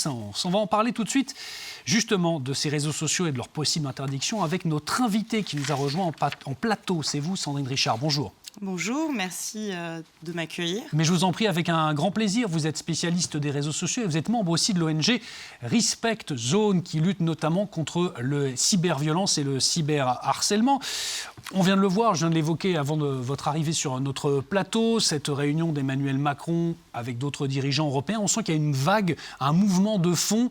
On va en parler tout de suite, justement, de ces réseaux sociaux et de leur possible interdiction avec notre invité qui nous a rejoint en plateau. C'est vous, Sandrine Richard. Bonjour. Bonjour, merci de m'accueillir. Mais je vous en prie, avec un grand plaisir. Vous êtes spécialiste des réseaux sociaux et vous êtes membre aussi de l'ONG Respect Zone qui lutte notamment contre le cyberviolence et le cyberharcèlement. On vient de le voir, je viens de l'évoquer avant votre arrivée sur notre plateau, cette réunion d'Emmanuel Macron avec d'autres dirigeants européens. On sent qu'il y a une vague, un mouvement de fond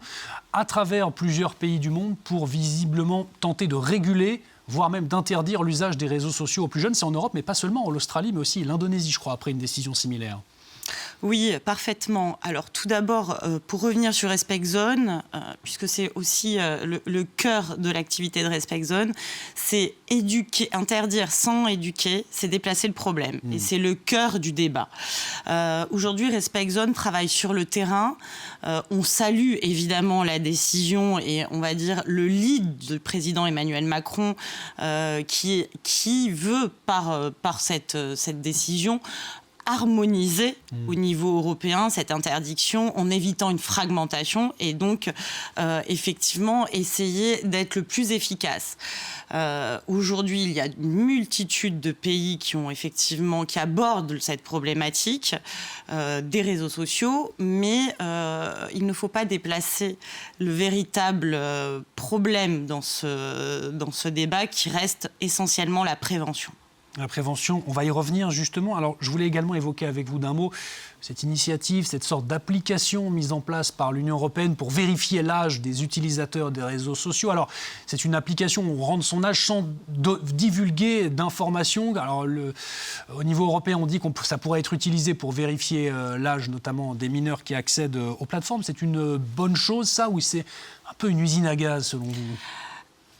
à travers plusieurs pays du monde pour visiblement tenter de réguler, voire même d'interdire l'usage des réseaux sociaux aux plus jeunes. C'est en Europe, mais pas seulement, en Australie, mais aussi l'Indonésie, je crois, après une décision similaire. Oui, parfaitement. Alors tout d'abord, pour revenir sur Respect Zone, puisque c'est aussi le cœur de l'activité de Respect Zone, c'est éduquer, interdire sans éduquer, c'est déplacer le problème. Et c'est le cœur du débat. Aujourd'hui, Respect Zone travaille sur le terrain. On salue évidemment la décision et on va dire le lead du président Emmanuel Macron qui veut par cette décision harmoniser au niveau européen cette interdiction en évitant une fragmentation et donc effectivement essayer d'être le plus efficace. Aujourd'hui, il y a une multitude de pays qui abordent cette problématique des réseaux sociaux, mais il ne faut pas déplacer le véritable problème dans ce débat qui reste essentiellement la prévention. La prévention, on va y revenir justement. Alors, je voulais également évoquer avec vous d'un mot cette initiative, cette sorte d'application mise en place par l'Union européenne pour vérifier l'âge des utilisateurs des réseaux sociaux. Alors, c'est une application où on rentre son âge sans divulguer d'informations. Alors, au niveau européen, on dit que ça pourrait être utilisé pour vérifier l'âge, notamment des mineurs qui accèdent aux plateformes. C'est une bonne chose, ça, ou c'est un peu une usine à gaz, selon vous ?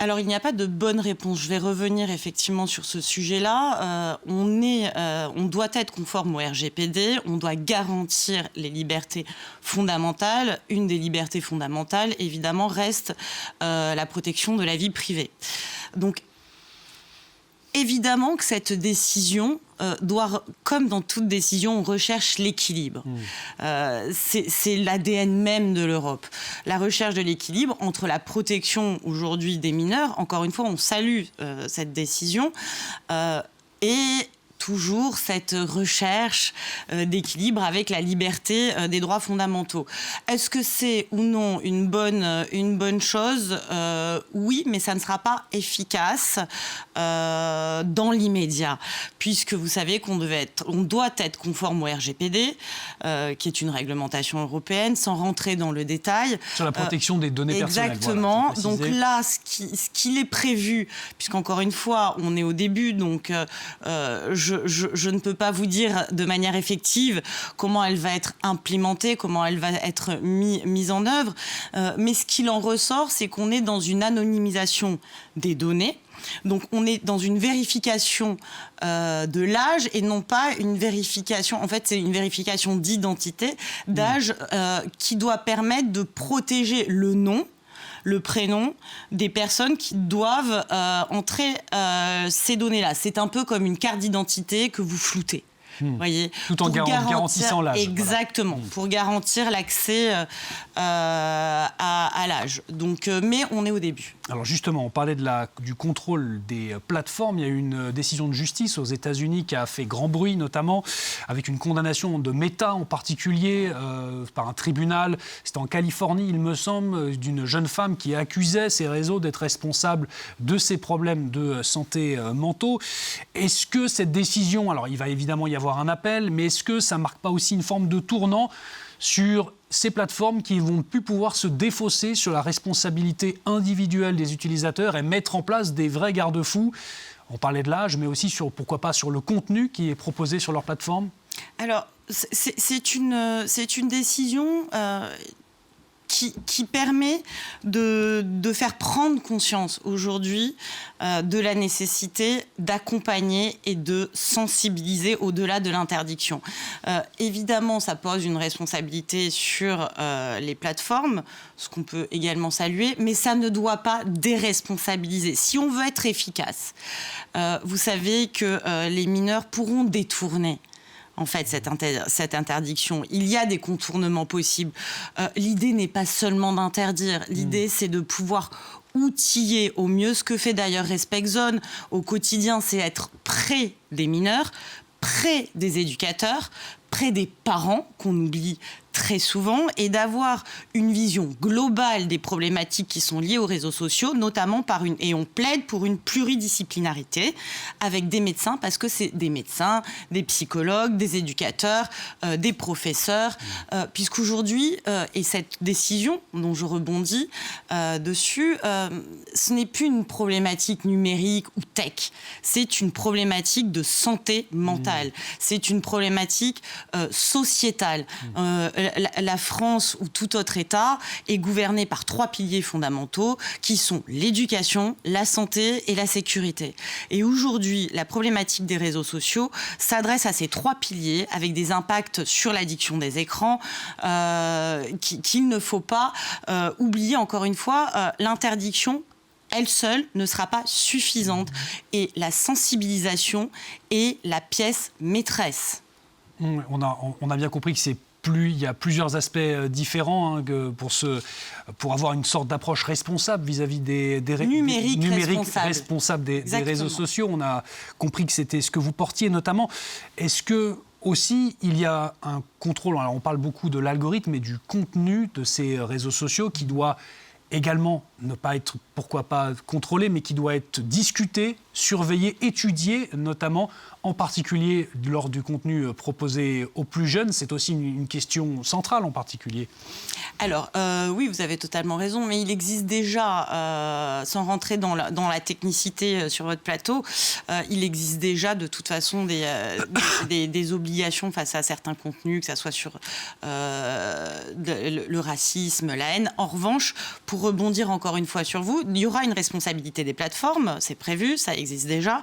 Alors, il n'y a pas de bonne réponse. Je vais revenir effectivement sur ce sujet-là. On doit être conforme au RGPD, on doit garantir les libertés fondamentales. Une des libertés fondamentales, évidemment, reste la protection de la vie privée. Donc, évidemment que cette décision doit, comme dans toute décision, on recherche l'équilibre. C'est l'ADN même de l'Europe. La recherche de l'équilibre entre la protection aujourd'hui des mineurs, encore une fois, on salue cette décision, et toujours cette recherche d'équilibre avec la liberté des droits fondamentaux. Est-ce que c'est ou non une bonne chose ? Oui, mais ça ne sera pas efficace dans l'immédiat, puisque vous savez qu'on doit être conforme au RGPD, qui est une réglementation européenne, sans rentrer dans le détail. Sur la protection des données personnelles. Exactement. Voilà, donc là, ce qu'il est prévu, puisqu'encore une fois, on est au début, donc je ne peux pas vous dire de manière effective comment elle va être implémentée, comment elle va être mise en œuvre. Mais ce qu'il en ressort, c'est qu'on est dans une anonymisation des données. Donc on est dans une vérification de l'âge et non pas une vérification, en fait c'est une vérification d'identité, d'âge qui doit permettre de protéger le nom, le prénom des personnes qui doivent entrer ces données-là. C'est un peu comme une carte d'identité que vous floutez. Voyez, tout en garantissant l'âge. Exactement, voilà. Pour garantir l'accès à l'âge. Donc, mais on est au début. Alors justement, on parlait du contrôle des plateformes. Il y a eu une décision de justice aux États-Unis qui a fait grand bruit, notamment avec une condamnation de Meta en particulier par un tribunal. C'était en Californie, il me semble, d'une jeune femme qui accusait ces réseaux d'être responsables de ces problèmes de santé mentaux. Est-ce que cette décision, alors il va évidemment y avoir un appel, mais est-ce que ça ne marque pas aussi une forme de tournant sur ces plateformes qui vont plus pouvoir se défausser sur la responsabilité individuelle des utilisateurs et mettre en place des vrais garde-fous ? On parlait de l'âge, mais aussi pourquoi pas sur le contenu qui est proposé sur leur plateforme ? Alors, c'est une décision qui permet de faire prendre conscience aujourd'hui de la nécessité d'accompagner et de sensibiliser au-delà de l'interdiction. Évidemment, ça pose une responsabilité sur les plateformes, ce qu'on peut également saluer, mais ça ne doit pas déresponsabiliser. Si on veut être efficace, vous savez que les mineurs pourront détourner en fait, cette interdiction. Il y a des contournements possibles. L'idée n'est pas seulement d'interdire. L'idée, c'est de pouvoir outiller au mieux. Ce que fait d'ailleurs Respect Zone au quotidien, c'est être près des mineurs, près des éducateurs, près des parents qu'on oublie très souvent, et d'avoir une vision globale des problématiques qui sont liées aux réseaux sociaux, notamment et on plaide pour une pluridisciplinarité avec des médecins, parce que c'est des médecins, des psychologues, des éducateurs, des professeurs, puisqu'aujourd'hui, et cette décision dont je rebondis dessus, ce n'est plus une problématique numérique ou tech, c'est une problématique de santé mentale, c'est une problématique sociétale. La France ou tout autre État est gouverné par 3 piliers fondamentaux qui sont l'éducation, la santé et la sécurité. Et aujourd'hui, la problématique des réseaux sociaux s'adresse à ces 3 piliers avec des impacts sur l'addiction des écrans qu'il ne faut pas oublier. Encore une fois, l'interdiction, elle seule, ne sera pas suffisante. Et la sensibilisation est la pièce maîtresse. On a bien compris que il y a plusieurs aspects différents pour avoir une sorte d'approche responsable vis-à-vis des numériques responsables des réseaux sociaux. On a compris que c'était ce que vous portiez notamment. Est-ce que aussi il y a un contrôle, alors on parle beaucoup de l'algorithme et du contenu de ces réseaux sociaux qui doit également ne pas être, pourquoi pas, contrôlé, mais qui doit être discuté, surveillé, étudié, notamment, en particulier lors du contenu proposé aux plus jeunes. C'est aussi une question centrale en particulier. Alors, oui, vous avez totalement raison, mais il existe déjà, sans rentrer dans la technicité sur votre plateau, il existe déjà de toute façon des obligations face à certains contenus, que ce soit sur le racisme, la haine. En revanche, pour rebondir encore une fois sur vous, il y aura une responsabilité des plateformes, c'est prévu, ça existe déjà,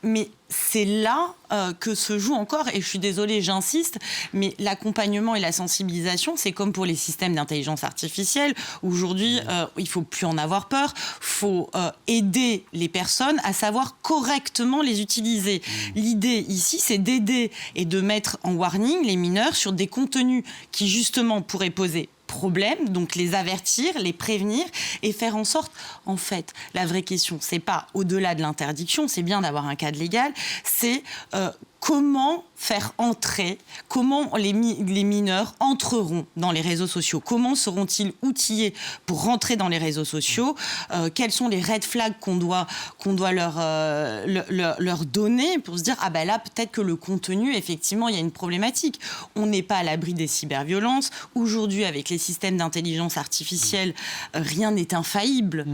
mais c'est là que se joue encore, et je suis désolée, j'insiste, mais l'accompagnement et la sensibilisation, c'est comme pour les systèmes d'intelligence artificielle. Aujourd'hui, il ne faut plus en avoir peur, il faut aider les personnes à savoir correctement les utiliser. L'idée ici, c'est d'aider et de mettre en warning les mineurs sur des contenus qui justement pourraient poser problème, donc les avertir, les prévenir et faire en sorte, en fait, la vraie question, c'est pas au-delà de l'interdiction, c'est bien d'avoir un cadre légal, c'est comment faire entrer, comment les mineurs entreront dans les réseaux sociaux, comment seront-ils outillés pour rentrer dans les réseaux sociaux, quels sont les red flags qu'on doit leur donner pour se dire, ah ben là, peut-être que le contenu, effectivement, il y a une problématique. On n'est pas à l'abri des cyberviolences. Aujourd'hui, avec les systèmes d'intelligence artificielle, rien n'est infaillible.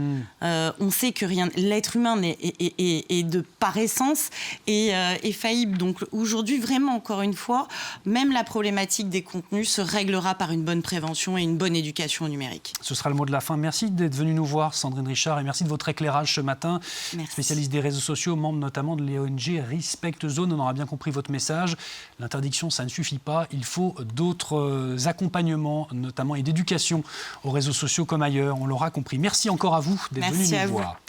On sait que l'être humain est de par essence est faillible. Donc aujourd'hui, vraiment, encore une fois, même la problématique des contenus se réglera par une bonne prévention et une bonne éducation au numérique. Ce sera le mot de la fin. Merci d'être venue nous voir, Sandrine Richard, et merci de votre éclairage ce matin. Merci. Spécialiste des réseaux sociaux, membre notamment de l'ONG Respect Zone. On aura bien compris votre message. L'interdiction, ça ne suffit pas. Il faut d'autres accompagnements, notamment, et d'éducation aux réseaux sociaux comme ailleurs. On l'aura compris. Merci encore à vous d'être venue nous voir.